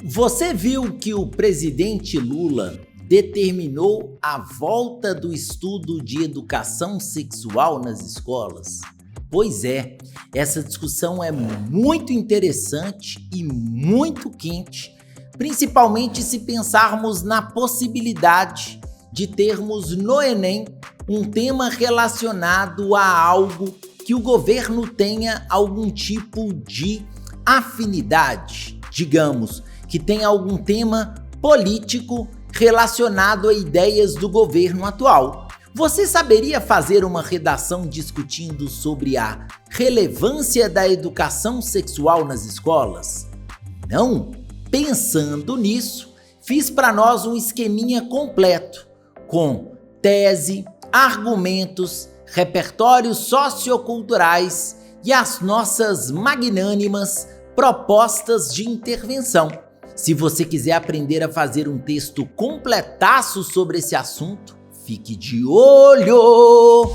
Você viu que o presidente Lula determinou a volta do estudo de educação sexual nas escolas? Pois é, essa discussão é muito interessante e muito quente, principalmente se pensarmos na possibilidade de termos no Enem um tema relacionado a algo que o governo tenha algum tipo de afinidade, digamos, que tenha algum tema político relacionado a ideias do governo atual. Você saberia fazer uma redação discutindo sobre a relevância da educação sexual nas escolas? Não? Pensando nisso, fiz para nós um esqueminha completo, com tese, argumentos, repertórios socioculturais e as nossas magnânimas propostas de intervenção. Se você quiser aprender a fazer um texto completaço sobre esse assunto, fique de olho!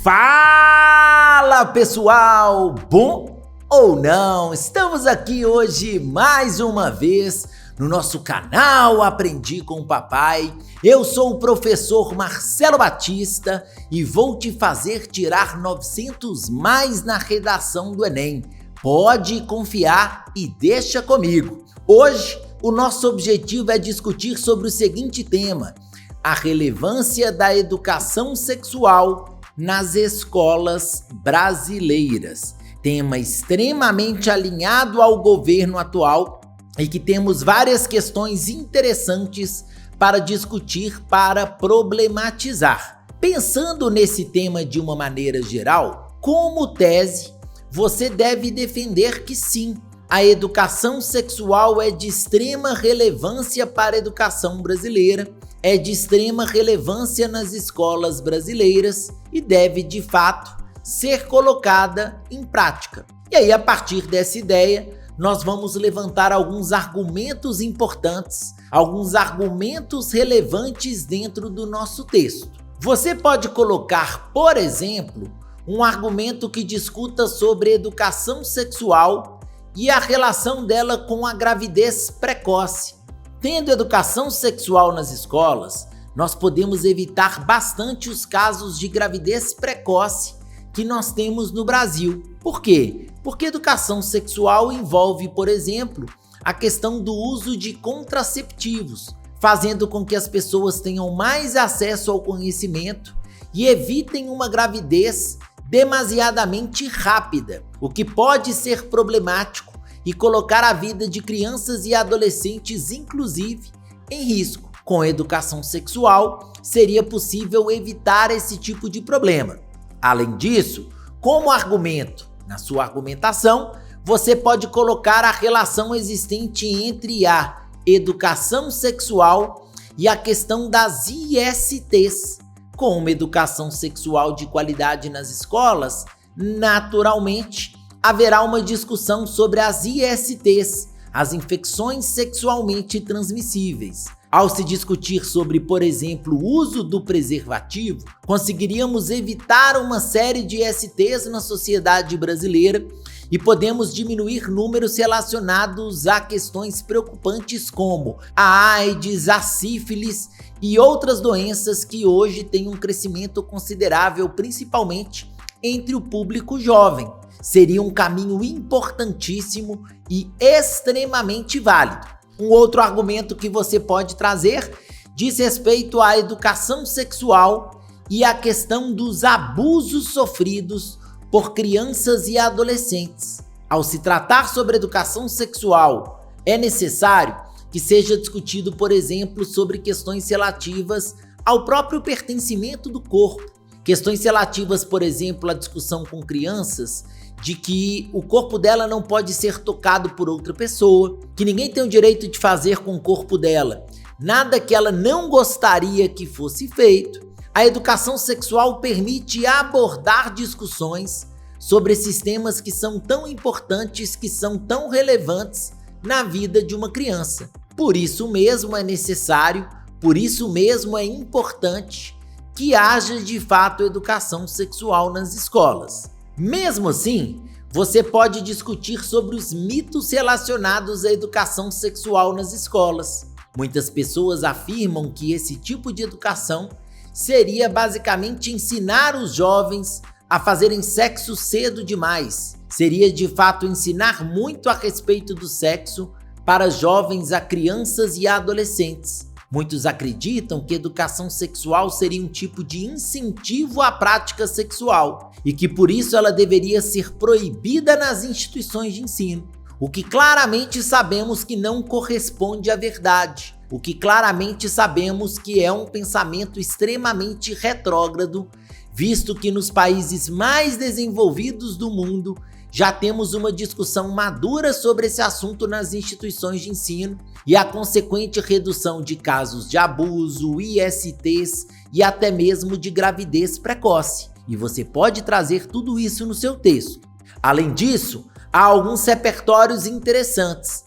Fala, pessoal! Bom ou não? Estamos aqui hoje mais uma vez no nosso canal Aprendi com o Papai. Eu sou o professor Marcelo Batista e vou te fazer tirar 900 mais na redação do Enem. Pode confiar e deixa comigo. Hoje, o nosso objetivo é discutir sobre o seguinte tema: a relevância da educação sexual nas escolas brasileiras. Tema extremamente alinhado ao governo atual e que temos várias questões interessantes para discutir, para problematizar. Pensando nesse tema de uma maneira geral, como tese, você deve defender que sim, a educação sexual é de extrema relevância para a educação brasileira, é de extrema relevância nas escolas brasileiras e deve, de fato, ser colocada em prática. E aí, a partir dessa ideia, nós vamos levantar alguns argumentos importantes, alguns argumentos relevantes dentro do nosso texto. Você pode colocar, por exemplo, um argumento que discuta sobre educação sexual e a relação dela com a gravidez precoce. Tendo educação sexual nas escolas, nós podemos evitar bastante os casos de gravidez precoce que nós temos no Brasil. Por quê? Porque educação sexual envolve, por exemplo, a questão do uso de contraceptivos, fazendo com que as pessoas tenham mais acesso ao conhecimento e evitem uma gravidez demasiadamente rápida, o que pode ser problemático e colocar a vida de crianças e adolescentes, inclusive, em risco. Com a educação sexual, seria possível evitar esse tipo de problema. Além disso, como argumento, na sua argumentação, você pode colocar a relação existente entre a educação sexual e a questão das ISTs. Com uma educação sexual de qualidade nas escolas, naturalmente, haverá uma discussão sobre as ISTs, as infecções sexualmente transmissíveis. Ao se discutir sobre, por exemplo, o uso do preservativo, conseguiríamos evitar uma série de ISTs na sociedade brasileira e podemos diminuir números relacionados a questões preocupantes como a AIDS, a sífilis e outras doenças que hoje têm um crescimento considerável, principalmente entre o público jovem. Seria um caminho importantíssimo e extremamente válido. Um outro argumento que você pode trazer diz respeito à educação sexual e à questão dos abusos sofridos por crianças e adolescentes. Ao se tratar sobre educação sexual, é necessário que seja discutido, por exemplo, sobre questões relativas ao próprio pertencimento do corpo. Questões relativas, por exemplo, à discussão com crianças de que o corpo dela não pode ser tocado por outra pessoa, que ninguém tem o direito de fazer com o corpo dela nada que ela não gostaria que fosse feito. A educação sexual permite abordar discussões sobre esses temas que são tão importantes, que são tão relevantes na vida de uma criança. Por isso mesmo é necessário, por isso mesmo é importante que haja de fato educação sexual nas escolas. Mesmo assim, você pode discutir sobre os mitos relacionados à educação sexual nas escolas. Muitas pessoas afirmam que esse tipo de educação seria basicamente ensinar os jovens a fazerem sexo cedo demais. Seria de fato ensinar muito a respeito do sexo para jovens, a crianças e a adolescentes. Muitos acreditam que educação sexual seria um tipo de incentivo à prática sexual e que por isso ela deveria ser proibida nas instituições de ensino. O que claramente sabemos que não corresponde à verdade. O que claramente sabemos que é um pensamento extremamente retrógrado, visto que nos países mais desenvolvidos do mundo já temos uma discussão madura sobre esse assunto nas instituições de ensino e a consequente redução de casos de abuso, ISTs e até mesmo de gravidez precoce. E você pode trazer tudo isso no seu texto. Além disso, há alguns repertórios interessantes.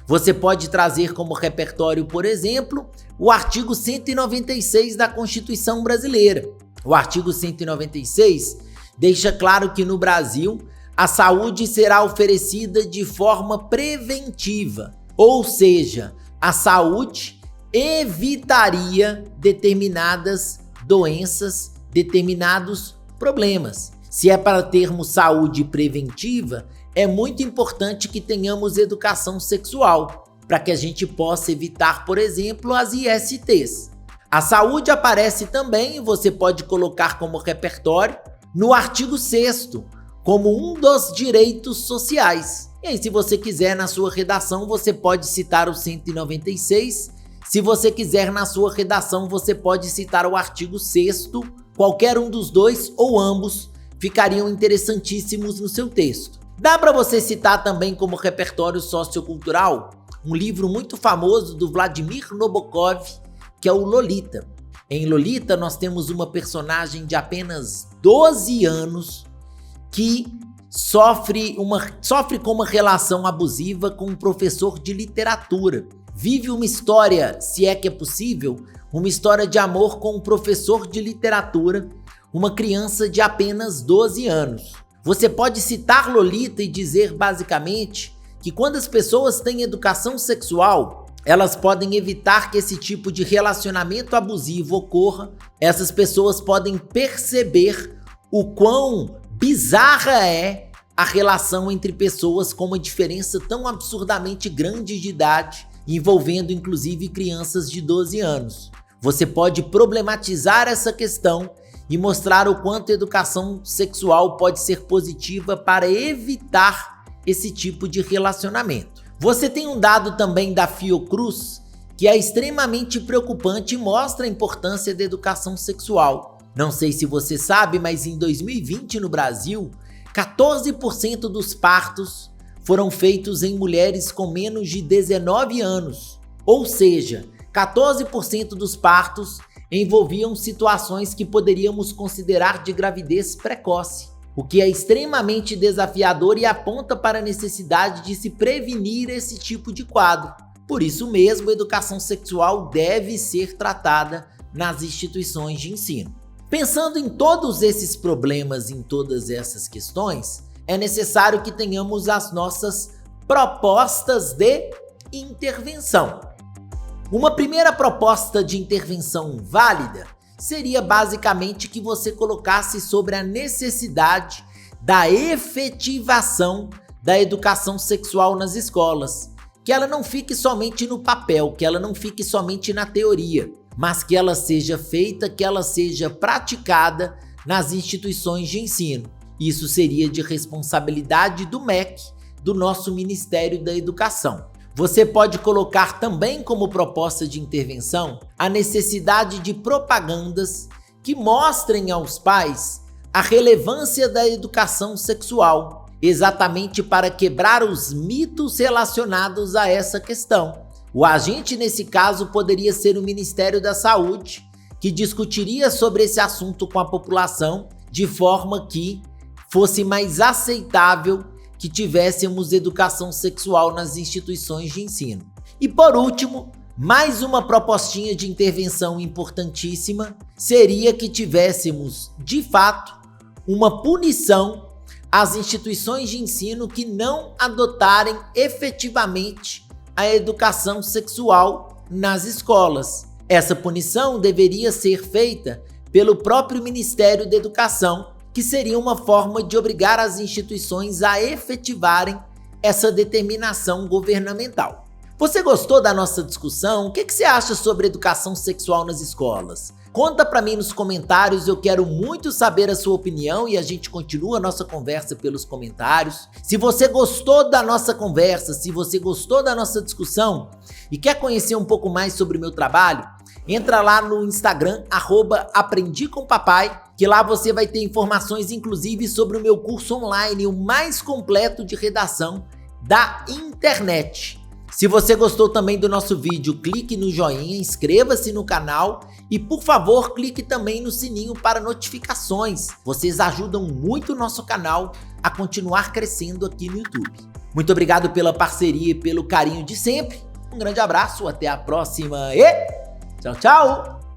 Você pode trazer como repertório, por exemplo, o artigo 196 da Constituição Brasileira. O artigo 196 deixa claro que no Brasil a saúde será oferecida de forma preventiva, ou seja, a saúde evitaria determinadas doenças, determinados problemas. Se é para termos saúde preventiva, é muito importante que tenhamos educação sexual, para que a gente possa evitar, por exemplo, as ISTs. A saúde aparece também, você pode colocar como repertório, no artigo 6º, como um dos direitos sociais. E aí, se você quiser na sua redação, você pode citar o 196. Se você quiser na sua redação, você pode citar o artigo 6º, qualquer um dos dois ou ambos ficariam interessantíssimos no seu texto. Dá para você citar também como repertório sociocultural um livro muito famoso do Vladimir Nabokov, que é o Lolita. Em Lolita, nós temos uma personagem de apenas 12 anos que sofre com uma relação abusiva com um professor de literatura. Vive uma história, se é que é possível, uma história de amor com um professor de literatura, uma criança de apenas 12 anos. Você pode citar Lolita e dizer basicamente que quando as pessoas têm educação sexual, elas podem evitar que esse tipo de relacionamento abusivo ocorra. Essas pessoas podem perceber o quão bizarra é a relação entre pessoas com uma diferença tão absurdamente grande de idade, envolvendo inclusive crianças de 12 anos. Você pode problematizar essa questão e mostrar o quanto a educação sexual pode ser positiva para evitar esse tipo de relacionamento. Você tem um dado também da Fiocruz que é extremamente preocupante e mostra a importância da educação sexual. Não sei se você sabe, mas em 2020 no Brasil, 14% dos partos foram feitos em mulheres com menos de 19 anos. Ou seja, 14% dos partos envolviam situações que poderíamos considerar de gravidez precoce, o que é extremamente desafiador e aponta para a necessidade de se prevenir esse tipo de quadro. Por isso mesmo, a educação sexual deve ser tratada nas instituições de ensino. Pensando em todos esses problemas, em todas essas questões, é necessário que tenhamos as nossas propostas de intervenção. Uma primeira proposta de intervenção válida seria basicamente que você colocasse sobre a necessidade da efetivação da educação sexual nas escolas, que ela não fique somente no papel, que ela não fique somente na teoria, mas que ela seja feita, que ela seja praticada nas instituições de ensino. Isso seria de responsabilidade do MEC, do nosso Ministério da Educação. Você pode colocar também como proposta de intervenção a necessidade de propagandas que mostrem aos pais a relevância da educação sexual, exatamente para quebrar os mitos relacionados a essa questão. O agente nesse caso poderia ser o Ministério da Saúde, que discutiria sobre esse assunto com a população de forma que fosse mais aceitável que tivéssemos educação sexual nas instituições de ensino. E por último, mais uma propostinha de intervenção importantíssima seria que tivéssemos, de fato, uma punição as instituições de ensino que não adotarem efetivamente a educação sexual nas escolas. Essa punição deveria ser feita pelo próprio Ministério da Educação, que seria uma forma de obrigar as instituições a efetivarem essa determinação governamental. Você gostou da nossa discussão? O que você acha sobre educação sexual nas escolas? Conta pra mim nos comentários, eu quero muito saber a sua opinião e a gente continua a nossa conversa pelos comentários. Se você gostou da nossa conversa, se você gostou da nossa discussão e quer conhecer um pouco mais sobre o meu trabalho, entra lá no Instagram, @aprendicompapai, que lá você vai ter informações inclusive sobre o meu curso online, o mais completo de redação da internet. Se você gostou também do nosso vídeo, clique no joinha, inscreva-se no canal e, por favor, clique também no sininho para notificações. Vocês ajudam muito o nosso canal a continuar crescendo aqui no YouTube. Muito obrigado pela parceria e pelo carinho de sempre. Um grande abraço, até a próxima e tchau, tchau!